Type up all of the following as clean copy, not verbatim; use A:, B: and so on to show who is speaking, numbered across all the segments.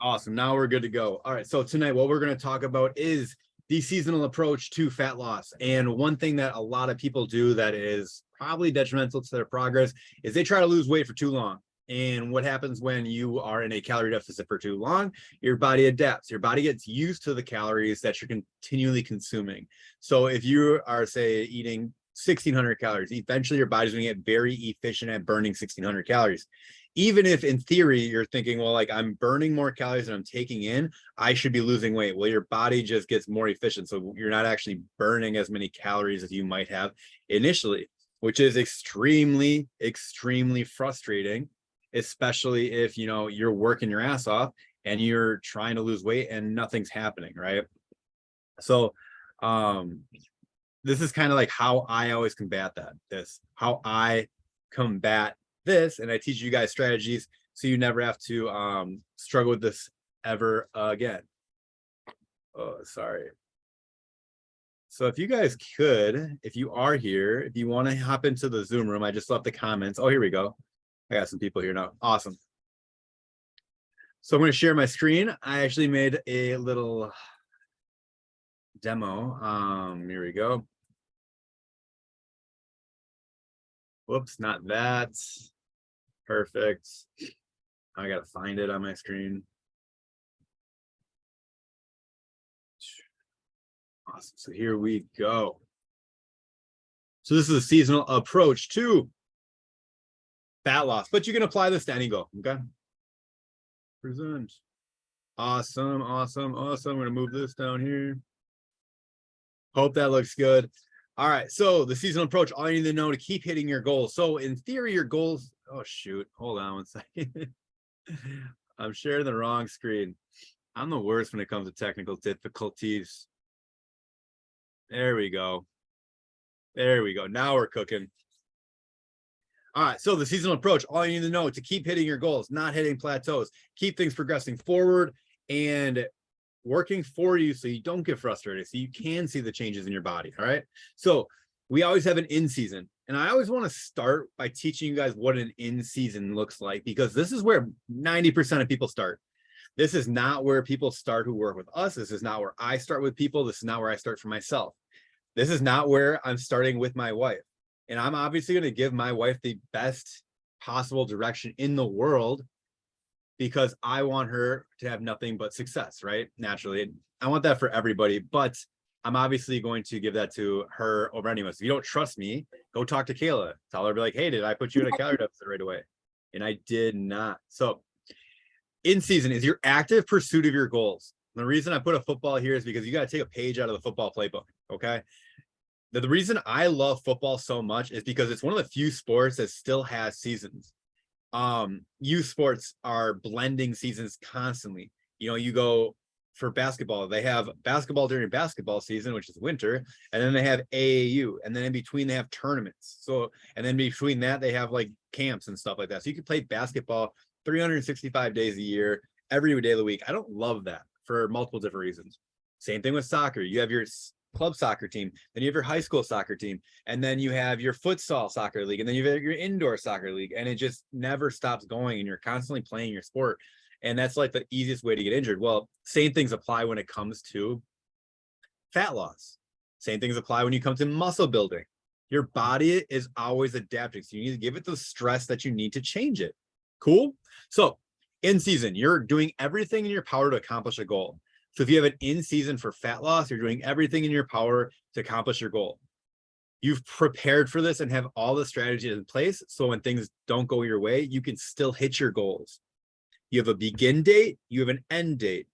A: Awesome. Now we're good to go. All right. So tonight, what we're going to talk about is the seasonal approach to fat loss. And one thing that a lot of people do that is probably detrimental to their progress is they try to lose weight for too long. And what happens when you are in a calorie deficit for too long? Your body adapts. Your body gets used to the calories that you're continually consuming. So if you are, say, eating 1,600 calories, eventually your body's going to get very efficient at burning 1,600 calories. Even if in theory you're thinking, well, like I'm burning more calories than I'm taking in, I should be losing weight. Well, your body just gets more efficient. So you're not actually burning as many calories as you might have initially, which is extremely, extremely frustrating, especially if, you know, you're working your ass off and you're trying to lose weight and nothing's happening, right? So, this is kind of like how I always combat how I combat this, and I teach you guys strategies so you never have to struggle with this ever again. Oh, sorry. So if you guys could, if you are here, if you want to hop into the Zoom room, I just left the comments. Oh, here we go. I got some people here now. Awesome. So I'm going to share my screen. I actually made a little demo. Here we go. Whoops, not that. Perfect. I gotta find it on my screen. Awesome. So here we go. So this is a seasonal approach to fat loss, but you can apply this to any goal. Okay. Present. Awesome, awesome, awesome. I'm gonna move this down here. Hope that looks good. All right. So the seasonal approach, all you need to know to keep hitting your goals. So in theory, your goals. Oh shoot. Hold on one second. I'm sharing the wrong screen. I'm the worst when it comes to technical difficulties. There we go. There we go. Now we're cooking. All right. So the seasonal approach, all you need to know to keep hitting your goals, not hitting plateaus, keep things progressing forward and working for you so you don't get frustrated, so you can see the changes in your body. All right. So we always have an in season. And I always want to start by teaching you guys what an in season looks like, because this is where 90% of people start. This is not where people start who work with us. This is not where I start with people. This is not where I start for myself. This is not where I'm starting with my wife. And I'm obviously going to give my wife the best possible direction in the world because I want her to have nothing but success, right? Naturally, I want that for everybody, but I'm obviously going to give that to her over anyone. So if you don't trust me, go talk to Kayla. Tell her, be like, hey, did I put you in a calorie deficit right away? And I did not. So in season is your active pursuit of your goals. And the reason I put a football here is because you got to take a page out of the football playbook, okay? The reason I love football so much is because it's one of the few sports that still has seasons. Youth sports are blending seasons constantly. You know, you go for basketball, they have basketball during basketball season, which is winter, and then they have AAU, and then in between they have tournaments. So, and then between that they have like camps and stuff like that. So you can play basketball 365 days a year, every day of the week. I don't love that for multiple different reasons. Same thing with soccer. You have your club soccer team, then you have your high school soccer team, and then you have your futsal soccer league, and then you have your indoor soccer league, and it just never stops going, and you're constantly playing your sport. And that's like the easiest way to get injured. Well, same things apply when it comes to fat loss. Same things apply when you come to muscle building. Your body is always adapting, so you need to give it the stress that you need to change it. Cool. So in season, you're doing everything in your power to accomplish a goal. So if you have an in season for fat loss, you're doing everything in your power to accomplish your goal. You've prepared for this and have all the strategies in place. So when things don't go your way, you can still hit your goals. You have a begin date, you have an end date,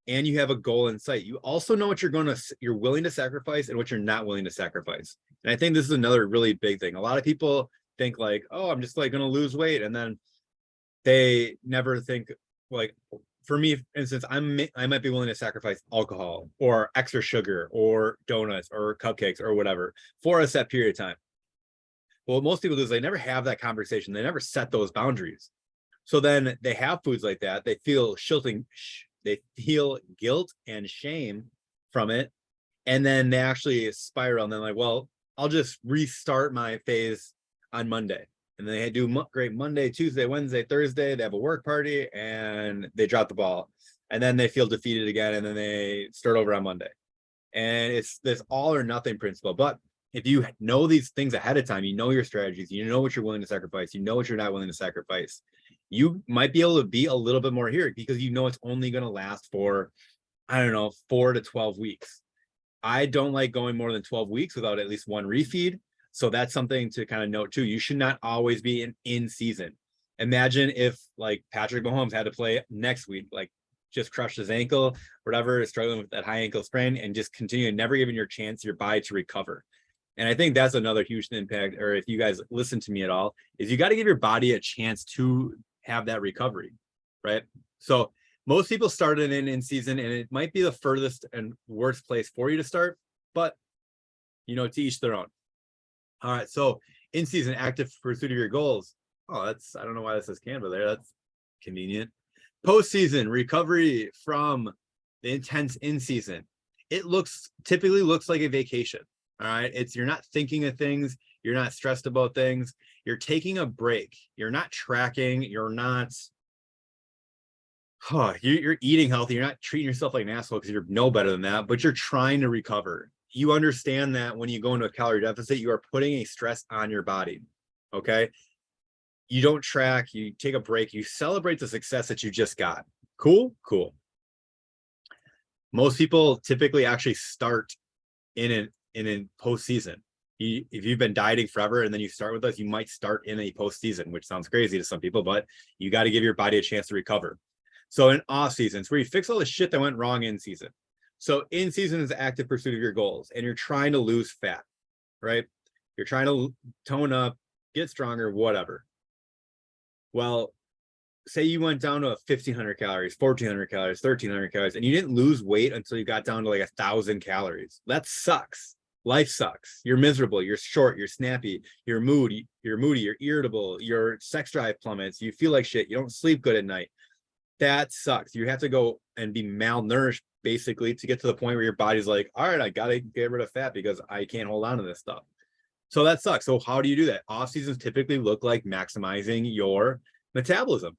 A: and you have a goal in sight. You also know what you're willing to sacrifice and what you're not willing to sacrifice. And I think this is another really big thing. A lot of people think like, oh, I'm just like going to lose weight. And then they never think like, for me, for instance, I might be willing to sacrifice alcohol or extra sugar or donuts or cupcakes or whatever for a set period of time. Well, what most people do is they never have that conversation. They never set those boundaries. So then they have foods like that. They feel guilt and shame from it. And then they actually spiral and they're like, well, I'll just restart my phase on Monday. and they do great Monday, Tuesday, Wednesday, Thursday. They have a work party and they drop the ball, and then they feel defeated again, and then they start over on Monday. And it's this all or nothing principle. But if you know these things ahead of time, you know your strategies, you know what you're willing to sacrifice, you know what you're not willing to sacrifice, you might be able to be a little bit more here because you know it's only going to last for, I don't know, 4 to 12 weeks. I don't like going more than 12 weeks without at least one refeed. So that's something to kind of note too. You should not always be in season. Imagine if like Patrick Mahomes had to play next week, like just crushed his ankle, whatever, is struggling with that high ankle sprain, and just continue, never giving your chance, your body to recover. And I think that's another huge impact, or if you guys listen to me at all, is you got to give your body a chance to have that recovery, right? So most people started in season, and it might be the furthest and worst place for you to start, but you know, to each their own. All right, so in season, active pursuit of your goals. Oh, that's, I don't know why this says Canva there. That's convenient. Postseason, recovery from the intense in season. It typically looks like a vacation. All right, it's, you're not thinking of things, you're not stressed about things, you're taking a break, you're not tracking, you're not, you're eating healthy, you're not treating yourself like an asshole because you're no better than that, but you're trying to recover. You understand that when you go into a calorie deficit, you are putting a stress on your body. Okay, you don't track, you take a break, you celebrate the success that you just got. Cool. Most people typically actually start in postseason. If you've been dieting forever and then you start with us, you might start in a postseason, which sounds crazy to some people, but you got to give your body a chance to recover. So in off seasons, where you fix all the shit that went wrong in season. So in season is active pursuit of your goals, and you're trying to lose fat, right? You're trying to tone up, get stronger, whatever. Well, say you went down to 1,500 calories, 1,400 calories, 1,300 calories, and you didn't lose weight until you got down to like 1,000 calories. That sucks. Life sucks. You're miserable. You're short. You're snappy. You're moody. You're irritable. Your sex drive plummets. You feel like shit. You don't sleep good at night. That sucks. You have to go and be malnourished basically to get to the point where your body's like, all right, I got to get rid of fat because I can't hold on to this stuff. So that sucks. So how do you do that? Off seasons typically look like maximizing your metabolism.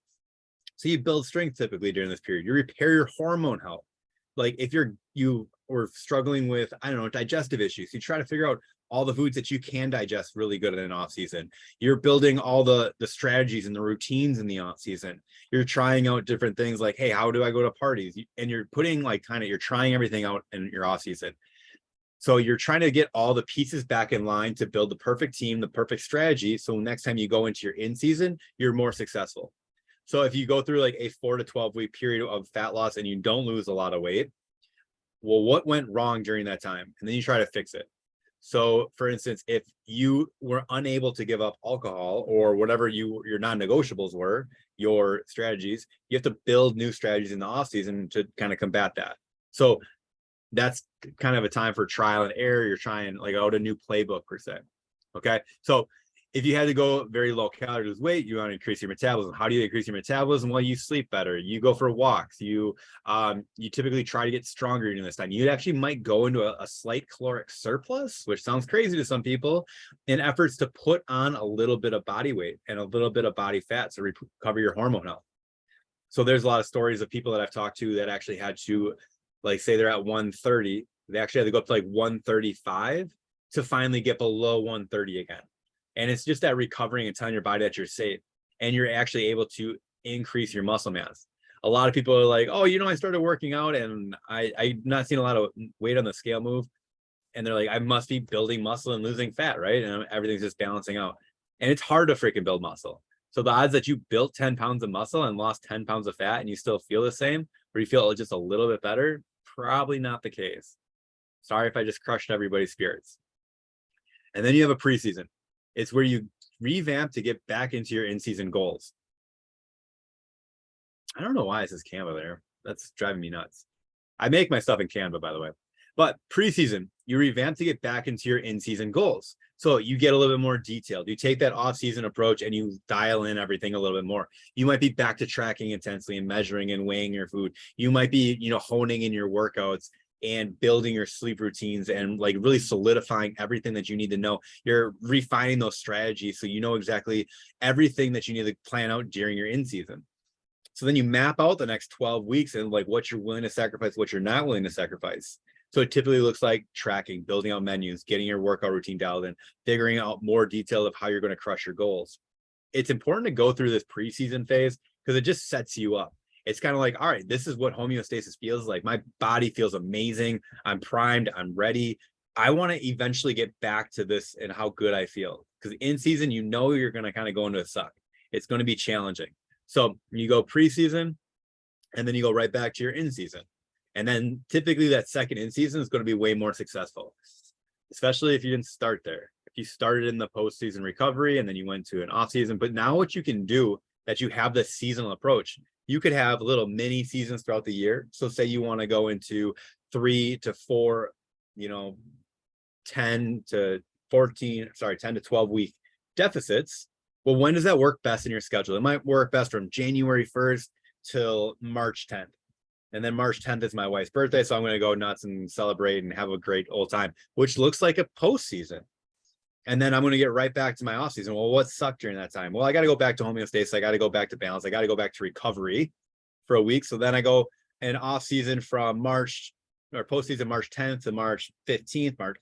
A: So you build strength typically during this period. You repair your hormone health. Like if you were struggling with, I don't know, digestive issues, you try to figure out all the foods that you can digest really good in an off season. You're building all the strategies and the routines in the off season. You're trying out different things like, hey, how do I go to parties? And you're putting like you're trying everything out in your off season. So you're trying to get all the pieces back in line to build the perfect team, the perfect strategy. So next time you go into your in season, you're more successful. So if you go through like a 4 to 12 week period of fat loss and you don't lose a lot of weight, well, what went wrong during that time? And then you try to fix it. So for instance, if you were unable to give up alcohol or whatever your non-negotiables were, your strategies, you have to build new strategies in the off season to kind of combat that. So that's kind of a time for trial and error. You're trying like out a new playbook per se. Okay. So if you had to go very low calories with weight, you want to increase your metabolism. How do you increase your metabolism? Well, you sleep better. You go for walks. You typically try to get stronger during this time. You actually might go into a slight caloric surplus, which sounds crazy to some people, in efforts to put on a little bit of body weight and a little bit of body fat to recover your hormone health. So there's a lot of stories of people that I've talked to that actually had to, like, say they're at 130, they actually had to go up to like 135 to finally get below 130 again. And it's just that recovering and telling your body that you're safe and you're actually able to increase your muscle mass. A lot of people are like, oh, I started working out and I'm not seeing a lot of weight on the scale move. And they're like, I must be building muscle and losing fat, right? And everything's just balancing out. And it's hard to freaking build muscle. So the odds that you built 10 pounds of muscle and lost 10 pounds of fat and you still feel the same, or you feel just a little bit better, probably not the case. Sorry if I just crushed everybody's spirits. And then you have a preseason. It's where you revamp to get back into your in-season goals. I don't know why it says Canva there. That's driving me nuts. I make my stuff in Canva, by the way. But preseason, you revamp to get back into your in-season goals. So you get a little bit more detailed. You take that off-season approach and you dial in everything a little bit more. You might be back to tracking intensely and measuring and weighing your food. You might be, honing in your workouts and building your sleep routines and like really solidifying everything that you need to know. You're refining those strategies so you know exactly everything that you need to plan out during your in season. So then you map out the next 12 weeks and like what you're willing to sacrifice, what you're not willing to sacrifice. So it typically looks like tracking, building out menus, getting your workout routine dialed in, figuring out more detail of how you're going to crush your goals. It's important to go through this preseason phase because it just sets you up. It's kind of like, all right, this is what homeostasis feels like. My body feels amazing. I'm primed. I'm ready. I want to eventually get back to this and how good I feel. Because in season, you know you're going to kind of go into a suck. It's going to be challenging. So you go preseason, and then you go right back to your in season. And then typically that second in season is going to be way more successful, especially if you didn't start there. If you started in the postseason recovery and then you went to an off season. But now what you can do that you have this seasonal approach, you could have little mini seasons throughout the year. So say you want to go into 3 to 4, 10 to 12 week deficits. Well, when does that work best in your schedule? It might work best from January 1st till March 10th. And then March 10th is my wife's birthday. So I'm going to go nuts and celebrate and have a great old time, which looks like a postseason. And then I'm going to get right back to my off season. Well, what sucked during that time? Well, I got to go back to homeostasis. I got to go back to balance. I got to go back to recovery for a week. So then I go an off season from March or postseason March 10th to March 15th, March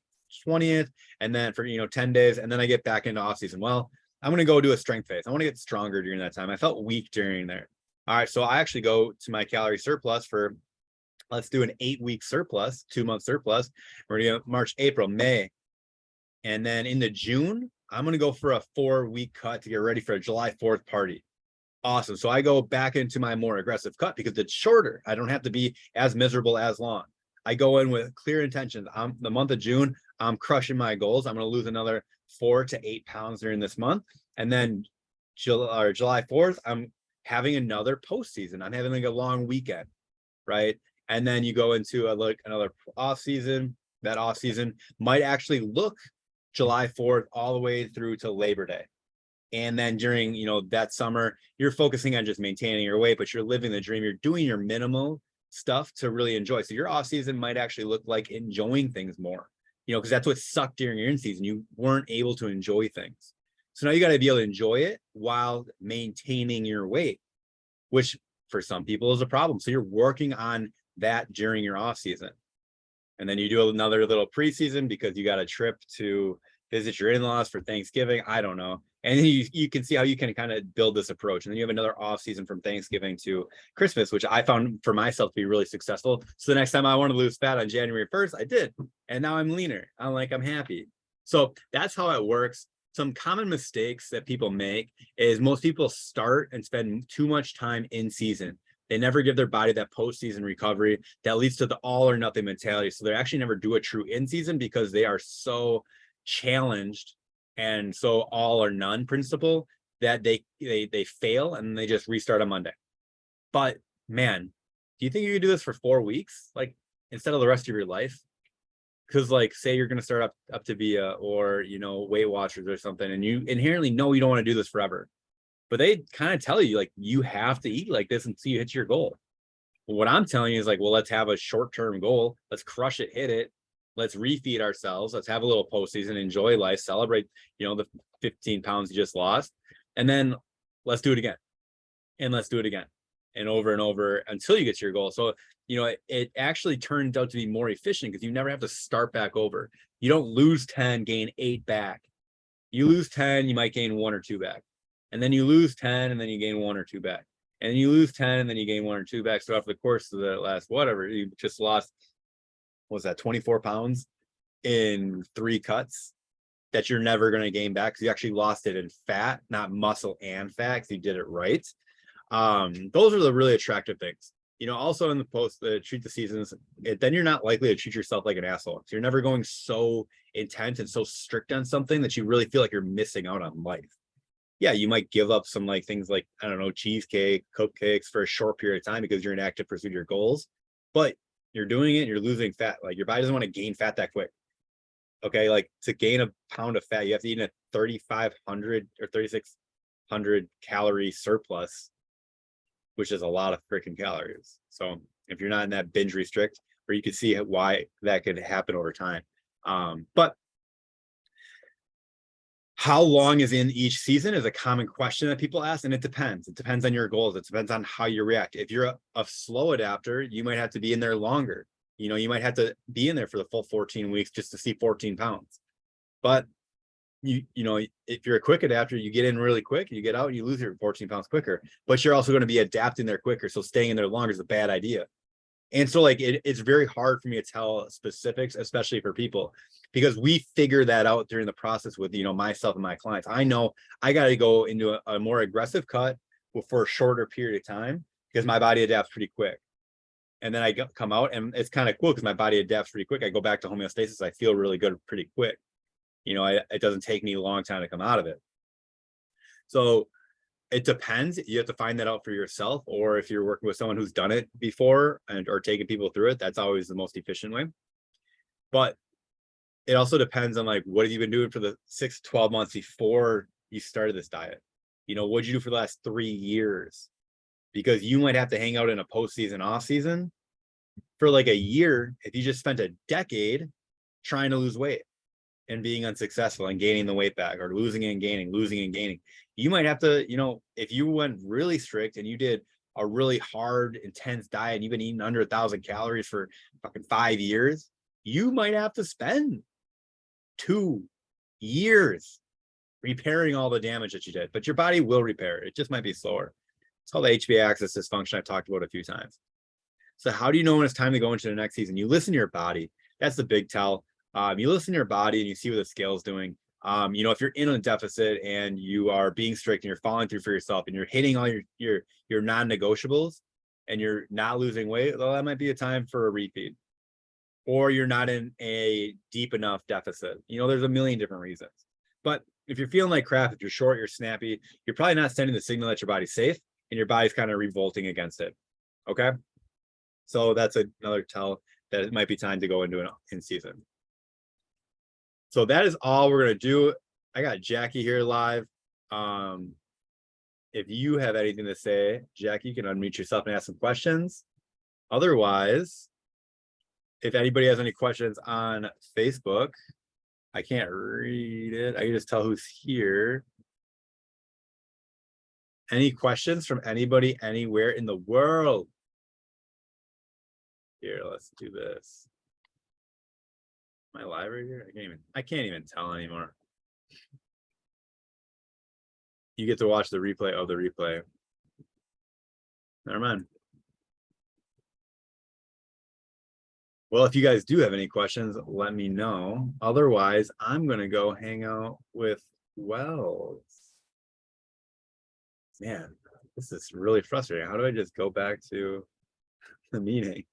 A: 20th. And then for, 10 days. And then I get back into off season. Well, I'm going to go do a strength phase. I want to get stronger during that time. I felt weak during there. All right. So I actually go to my calorie surplus for, let's do an 8-week surplus, 2-month surplus. We're going to go March, April, May. And then into June, I'm going to go for a 4-week cut to get ready for a July 4th party. Awesome. So I go back into my more aggressive cut because it's shorter. I don't have to be as miserable as long. I go in with clear intentions. The month of June, I'm crushing my goals. I'm going to lose another 4 to 8 pounds during this month. And then July 4th, I'm having another postseason. I'm having like a long weekend, right? And then you go into another off season. That off season might actually look July 4th all the way through to Labor Day. And then during, that summer, you're focusing on just maintaining your weight, but you're living the dream. You're doing your minimal stuff to really enjoy. So your off season might actually look like enjoying things more, because that's what sucked during your in season. You weren't able to enjoy things. So now you got to be able to enjoy it while maintaining your weight, which for some people is a problem. So you're working on that during your off season. And then you do another little preseason because you got a trip to visit your in-laws for Thanksgiving. I don't know. And then you can see how you can kind of build this approach. And then you have another off season from Thanksgiving to Christmas, which I found for myself to be really successful. So the next time I want to lose fat on January 1st, I did. And now I'm leaner. I'm happy. So that's how it works. Some common mistakes that people make is most people start and spend too much time in season. They never give their body that postseason recovery that leads to the all or nothing mentality. So they actually never do a true in season because they are so challenged and so all or none principle that they fail and they just restart on Monday. But man, do you think you could do this for 4 weeks, like instead of the rest of your life? Because say you're going to start up to be or Weight Watchers or something, and you inherently know you don't want to do this forever. But they kind of tell you you have to eat like this until you hit your goal. But what I'm telling you is well, let's have a short-term goal. Let's crush it, hit it. Let's refeed ourselves. Let's have a little postseason, enjoy life, celebrate, the 15 pounds you just lost. And then let's do it again. And let's do it again. And over until you get to your goal. So, it actually turns out to be more efficient because you never have to start back over. You don't lose 10, gain 8 back. You lose 10, you might gain 1 or 2 back. And then you lose 10 and then you gain 1 or 2 back. And then you lose 10 and then you gain 1 or 2 back. So after the course of the last you just lost, what was that, 24 pounds in 3 cuts that you're never going to gain back because you actually lost it in fat, not muscle and fat, because you did it right. Those are the really attractive things. Also in the treat the seasons, then you're not likely to treat yourself like an asshole. So you're never going so intense and so strict on something that you really feel like you're missing out on life. Yeah, you might give up some things like, I don't know, cheesecake, cupcakes for a short period of time because you're in active pursuit of your goals, but you're doing it, you're losing fat. Your body doesn't want to gain fat that quick. Okay, to gain a pound of fat, you have to eat in a 3,500 or 3,600 calorie surplus, which is a lot of freaking calories. So if you're not in that binge restrict, or you can see why that could happen over time. But how long is in each season is a common question that people ask, and it depends. It depends on your goals. It depends on how you react. If you're a slow adapter, you might have to be in there longer. You know, you might have to be in there for the full 14 weeks just to see 14 pounds. But you know, if you're a quick adapter, you get in really quick, you get out, and you lose your 14 pounds quicker. But you're also going to be adapting there quicker, so staying in there longer is a bad idea. And so like it's very hard for me to tell specifics, especially for people, because we figure that out during the process with, you know, myself and my clients. I know I got to go into a more aggressive cut for a shorter period of time because my body adapts pretty quick. And then I come out, and it's kind of cool because my body adapts pretty quick. I go back to homeostasis. I feel really good pretty quick. You know, it doesn't take me a long time to come out of it. So it depends. You have to find that out for yourself, or if you're working with someone who's done it before or taking people through it, that's always the most efficient way. But it also depends on like, what have you been doing for the 6 to 12 months before you started this diet? You know, what did you do for the last 3 years? Because you might have to hang out in a postseason, off season for like a year if you just spent a decade trying to lose weight and being unsuccessful and gaining the weight back, or losing and gaining, losing and gaining. You might have to, you know, if you went really strict and you did a really hard, intense diet, and you've been eating under 1,000 calories for fucking 5 years, you might have to spend 2 years repairing all the damage that you did. But your body will repair it. It just might be slower. It's called the HPA axis dysfunction. I've talked about it a few times. So how do you know when it's time to go into the next season? You listen to your body. That's the big tell. You listen to your body and you see what the scale's doing. You know, if you're in a deficit and you are being strict and you're following through for yourself and you're hitting all your non-negotiables and you're not losing weight, well, that might be a time for a refeed. Or you're not in a deep enough deficit. You know, there's a million different reasons. But if you're feeling like crap, if you're short, you're snappy, you're probably not sending the signal that your body's safe, and your body's kind of revolting against it. Okay? So that's another tell that it might be time to go into an in season. So that is all we're going to do. I got Jackie here live. If you have anything to say, Jackie, you can unmute yourself and ask some questions. Otherwise, if anybody has any questions on Facebook, I can't read it. I can just tell who's here. Any questions from anybody anywhere in the world? Here, let's do this. Am I live right here? I can't even tell anymore. You get to watch the replay of the replay. Never mind. Well, if you guys do have any questions, let me know. Otherwise, I'm going to go hang out with Wells. Man, this is really frustrating. How do I just go back to the meeting?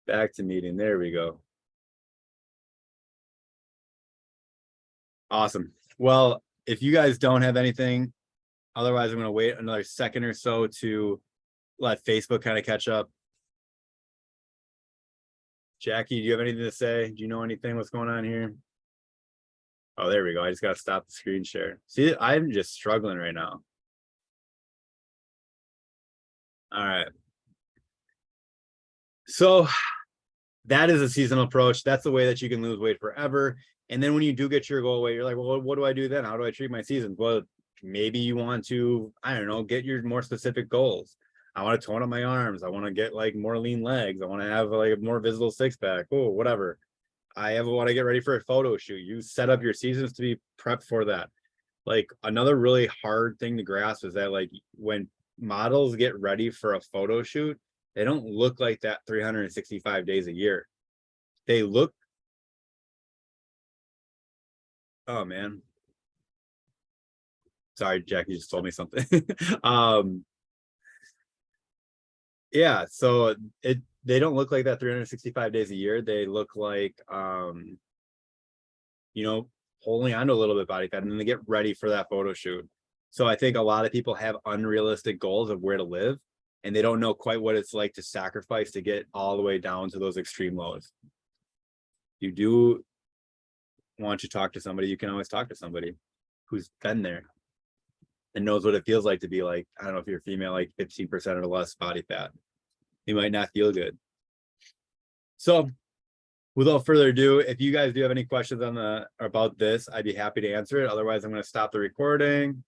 A: Back to meeting. There we go. Awesome. Well, if you guys don't have anything, otherwise I'm going to wait another second or so to let Facebook kind of catch up. Jackie, do you have anything to say? Do you know anything? What's going on here? Oh, there we go. I just got to stop the screen share. See, I'm just struggling right now. All right. So that is a seasonal approach. That's the way that you can lose weight forever. And then when you do get your goal weight, you're like, well, what do I do then? How do I treat my seasons? Well, maybe you want to, I don't know, get your more specific goals. I want to tone up my arms. I want to get like more lean legs. I want to have like a more visible six pack. Oh, whatever. I want to get ready for a photo shoot. You set up your seasons to be prepped for that. Like another really hard thing to grasp is that like when models get ready for a photo shoot, they don't look like that 365 days a year. They look, oh man. Sorry, Jackie just told me something. Yeah, so they don't look like that 365 days a year. They look like you know, holding on to a little bit of body fat, and then they get ready for that photo shoot. So I think a lot of people have unrealistic goals of where to live, and they don't know quite what it's like to sacrifice to get all the way down to those extreme lows. You do want to talk to somebody, you can always talk to somebody who's been there. and knows what it feels like to be like, I don't know if you're female, like 15% or less body fat. You might not feel good. So without further ado, if you guys do have any questions on about this, I'd be happy to answer it. Otherwise, I'm going to stop the recording.